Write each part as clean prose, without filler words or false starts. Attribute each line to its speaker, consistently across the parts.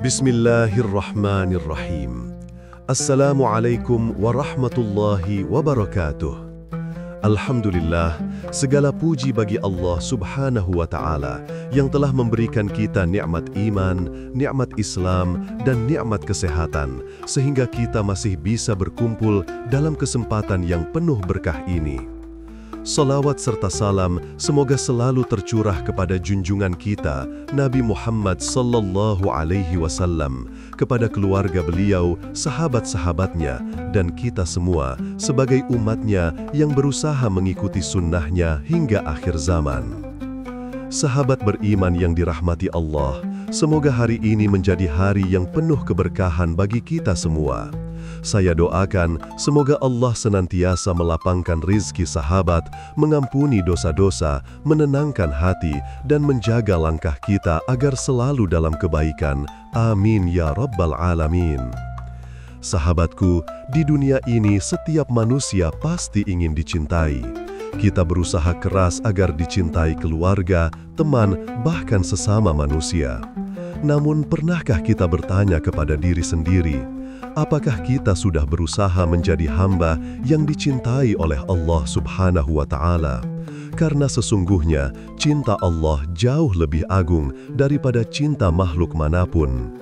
Speaker 1: Bismillahirrahmanirrahim. Assalamualaikum warahmatullahi wabarakatuh. Alhamdulillah, segala puji bagi Allah Subhanahu wa Ta'ala yang telah memberikan kita nikmat iman, nikmat Islam, dan nikmat kesehatan, sehingga kita masih bisa berkumpul dalam kesempatan yang penuh berkah ini. Salawat serta salam semoga selalu tercurah kepada junjungan kita, Nabi Muhammad sallallahu alaihi wasallam, kepada keluarga beliau, sahabat-sahabatnya, dan kita semua sebagai umatnya yang berusaha mengikuti sunnahnya hingga akhir zaman. Sahabat beriman yang dirahmati Allah, semoga hari ini menjadi hari yang penuh keberkahan bagi kita semua. Saya doakan semoga Allah senantiasa melapangkan rizki sahabat, mengampuni dosa-dosa, menenangkan hati, dan menjaga langkah kita agar selalu dalam kebaikan. Amin ya Rabbal Alamin. Sahabatku, di dunia ini setiap manusia pasti ingin dicintai. Kita berusaha keras agar dicintai keluarga, teman, bahkan sesama manusia. Namun pernahkah kita bertanya kepada diri sendiri, apakah kita sudah berusaha menjadi hamba yang dicintai oleh Allah Subhanahu wa Ta'ala? Karena sesungguhnya cinta Allah jauh lebih agung daripada cinta makhluk manapun.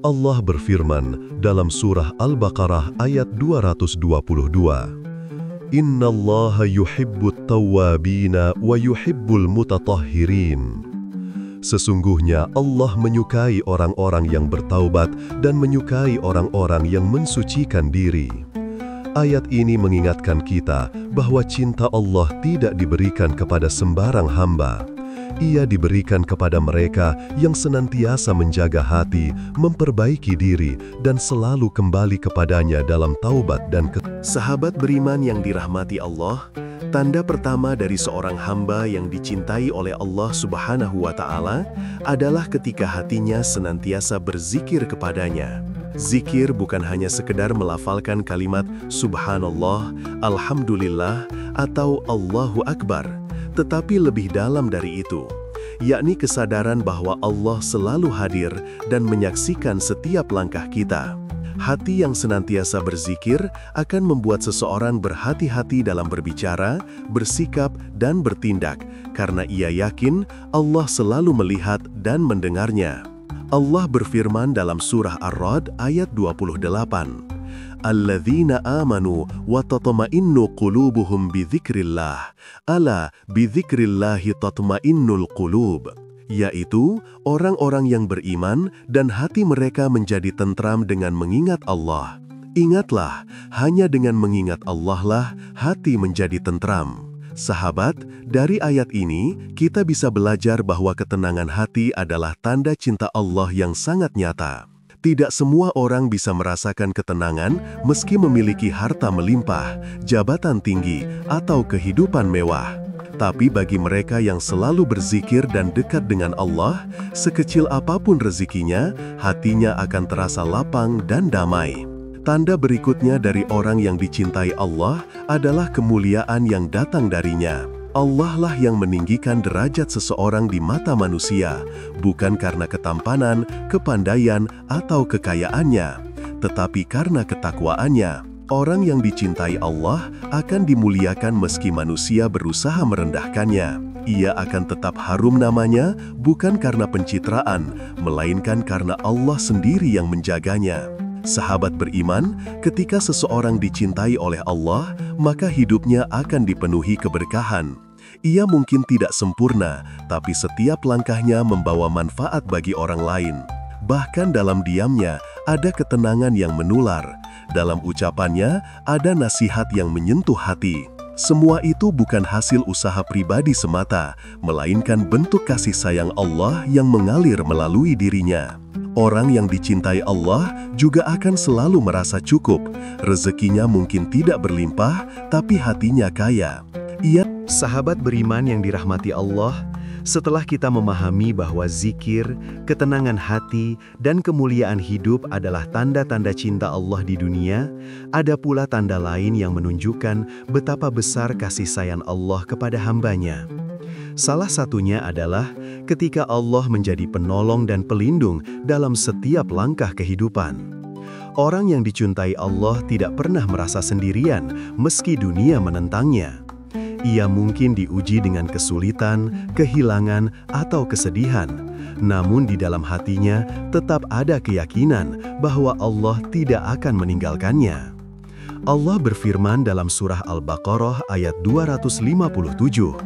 Speaker 1: Allah berfirman dalam surah Al-Baqarah ayat 222, Innallaha yuhibbut tawwabina wa yuhibbul mutatahhirin. Sesungguhnya Allah menyukai orang-orang yang bertaubat dan menyukai orang-orang yang mensucikan diri. Ayat ini mengingatkan kita bahwa cinta Allah tidak diberikan kepada sembarang hamba. Ia diberikan kepada mereka yang senantiasa menjaga hati, memperbaiki diri, dan selalu kembali kepadanya dalam taubat dan Sahabat beriman yang dirahmati Allah, tanda pertama dari seorang hamba yang dicintai oleh Allah Subhanahu wa Ta'ala adalah ketika hatinya senantiasa berzikir kepadanya. Zikir bukan hanya sekedar melafalkan kalimat Subhanallah, Alhamdulillah, atau Allahu Akbar, tetapi lebih dalam dari itu, yakni kesadaran bahwa Allah selalu hadir dan menyaksikan setiap langkah kita. Hati yang senantiasa berzikir akan membuat seseorang berhati-hati dalam berbicara, bersikap, dan bertindak, karena ia yakin Allah selalu melihat dan mendengarnya. Allah berfirman dalam surah Ar-Ra'd ayat 28, Alladzina amanu wa tatma'innu qulubuhum bidzikrillah, ala bidzikrillahi tatma'innul qulub. Yaitu orang-orang yang beriman dan hati mereka menjadi tentram dengan mengingat Allah. Ingatlah, hanya dengan mengingat Allah lah hati menjadi tentram. Sahabat, dari ayat ini kita bisa belajar bahwa ketenangan hati adalah tanda cinta Allah yang sangat nyata. Tidak semua orang bisa merasakan ketenangan meski memiliki harta melimpah, jabatan tinggi, atau kehidupan mewah. Tapi bagi mereka yang selalu berzikir dan dekat dengan Allah, sekecil apapun rezekinya, hatinya akan terasa lapang dan damai. Tanda berikutnya dari orang yang dicintai Allah adalah kemuliaan yang datang darinya. Allah lah yang meninggikan derajat seseorang di mata manusia, bukan karena ketampanan, kepandaian, atau kekayaannya, tetapi karena ketakwaannya. Orang yang dicintai Allah akan dimuliakan meski manusia berusaha merendahkannya. Ia akan tetap harum namanya, bukan karena pencitraan, melainkan karena Allah sendiri yang menjaganya. Sahabat beriman, ketika seseorang dicintai oleh Allah, maka hidupnya akan dipenuhi keberkahan. Ia mungkin tidak sempurna, tapi setiap langkahnya membawa manfaat bagi orang lain. Bahkan dalam diamnya, ada ketenangan yang menular. Dalam ucapannya, ada nasihat yang menyentuh hati. Semua itu bukan hasil usaha pribadi semata, melainkan bentuk kasih sayang Allah yang mengalir melalui dirinya. Orang yang dicintai Allah juga akan selalu merasa cukup. Rezekinya mungkin tidak berlimpah, tapi hatinya kaya. Sahabat beriman yang dirahmati Allah, setelah kita memahami bahwa zikir, ketenangan hati, dan kemuliaan hidup adalah tanda-tanda cinta Allah di dunia, ada pula tanda lain yang menunjukkan betapa besar kasih sayang Allah kepada hambanya. Salah satunya adalah ketika Allah menjadi penolong dan pelindung dalam setiap langkah kehidupan. Orang yang dicintai Allah tidak pernah merasa sendirian meski dunia menentangnya. Ia mungkin diuji dengan kesulitan, kehilangan, atau kesedihan. Namun di dalam hatinya tetap ada keyakinan bahwa Allah tidak akan meninggalkannya. Allah berfirman dalam surah Al-Baqarah ayat 257.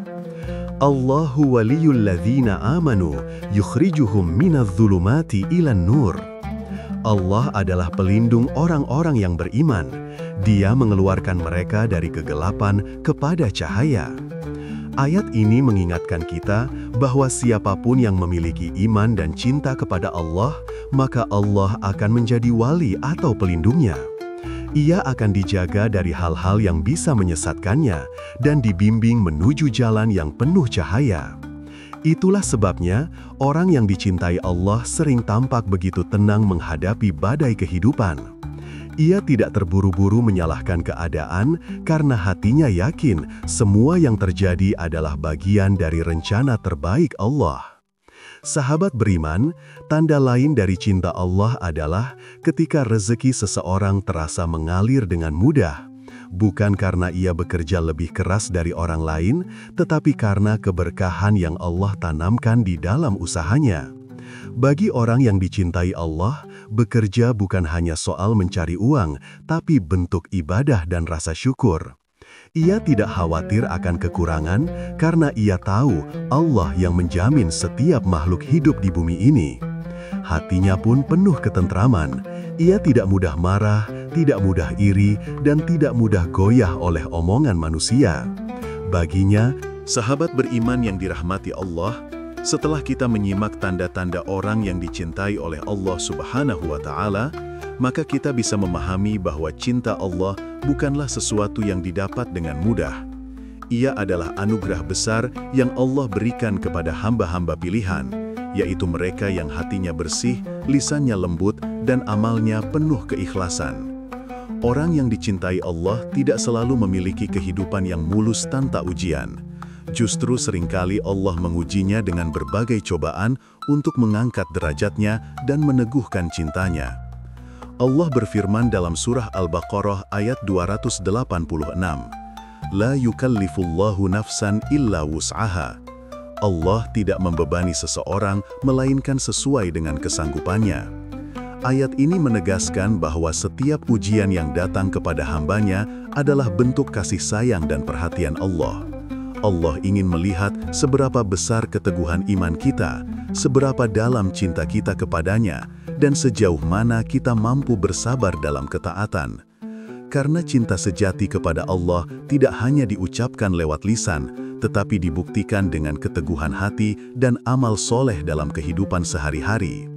Speaker 1: Allahu waliyul ladzina amanu yukhrijuhum minadh-dhulumati ilan nur. Allah adalah pelindung orang-orang yang beriman. Dia mengeluarkan mereka dari kegelapan kepada cahaya. Ayat ini mengingatkan kita bahwa siapapun yang memiliki iman dan cinta kepada Allah, maka Allah akan menjadi wali atau pelindungnya. Ia akan dijaga dari hal-hal yang bisa menyesatkannya dan dibimbing menuju jalan yang penuh cahaya. Itulah sebabnya orang yang dicintai Allah sering tampak begitu tenang menghadapi badai kehidupan. Ia tidak terburu-buru menyalahkan keadaan karena hatinya yakin semua yang terjadi adalah bagian dari rencana terbaik Allah. Sahabat beriman, tanda lain dari cinta Allah adalah ketika rezeki seseorang terasa mengalir dengan mudah. Bukan karena ia bekerja lebih keras dari orang lain, tetapi karena keberkahan yang Allah tanamkan di dalam usahanya. Bagi orang yang dicintai Allah, bekerja bukan hanya soal mencari uang, tapi bentuk ibadah dan rasa syukur. Ia tidak khawatir akan kekurangan karena ia tahu Allah yang menjamin setiap makhluk hidup di bumi ini. Hatinya pun penuh ketentraman. Ia tidak mudah marah, tidak mudah iri, dan tidak mudah goyah oleh omongan manusia. Baginya, sahabat beriman yang dirahmati Allah, setelah kita menyimak tanda-tanda orang yang dicintai oleh Allah Subhanahu wa Ta'ala, maka kita bisa memahami bahwa cinta Allah bukanlah sesuatu yang didapat dengan mudah. Ia adalah anugerah besar yang Allah berikan kepada hamba-hamba pilihan, yaitu mereka yang hatinya bersih, lisannya lembut, dan amalnya penuh keikhlasan. Orang yang dicintai Allah tidak selalu memiliki kehidupan yang mulus tanpa ujian. Justru seringkali Allah mengujinya dengan berbagai cobaan untuk mengangkat derajatnya dan meneguhkan cintanya. Allah berfirman dalam surah Al-Baqarah ayat 286, La yukallifullahu nafsan illa wus'aha. Allah tidak membebani seseorang melainkan sesuai dengan kesanggupannya. Ayat ini menegaskan bahwa setiap ujian yang datang kepada hambanya adalah bentuk kasih sayang dan perhatian Allah. Allah ingin melihat seberapa besar keteguhan iman kita, seberapa dalam cinta kita kepadanya, dan sejauh mana kita mampu bersabar dalam ketaatan. Karena cinta sejati kepada Allah tidak hanya diucapkan lewat lisan, tetapi dibuktikan dengan keteguhan hati dan amal soleh dalam kehidupan sehari-hari.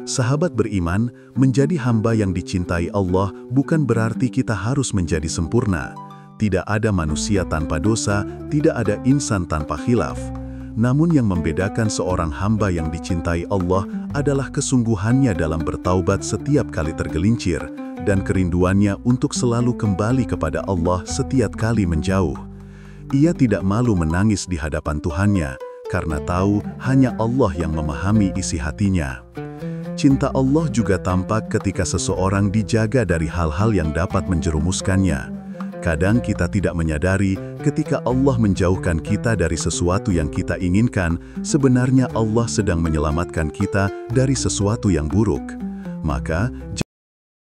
Speaker 1: Sahabat beriman, menjadi hamba yang dicintai Allah bukan berarti kita harus menjadi sempurna. Tidak ada manusia tanpa dosa, tidak ada insan tanpa khilaf. Namun yang membedakan seorang hamba yang dicintai Allah adalah kesungguhannya dalam bertaubat setiap kali tergelincir, dan kerinduannya untuk selalu kembali kepada Allah setiap kali menjauh. Ia tidak malu menangis di hadapan Tuhannya, karena tahu hanya Allah yang memahami isi hatinya. Cinta Allah juga tampak ketika seseorang dijaga dari hal-hal yang dapat menjerumuskannya. Kadang kita tidak menyadari ketika Allah menjauhkan kita dari sesuatu yang kita inginkan, sebenarnya Allah sedang menyelamatkan kita dari sesuatu yang buruk. Maka,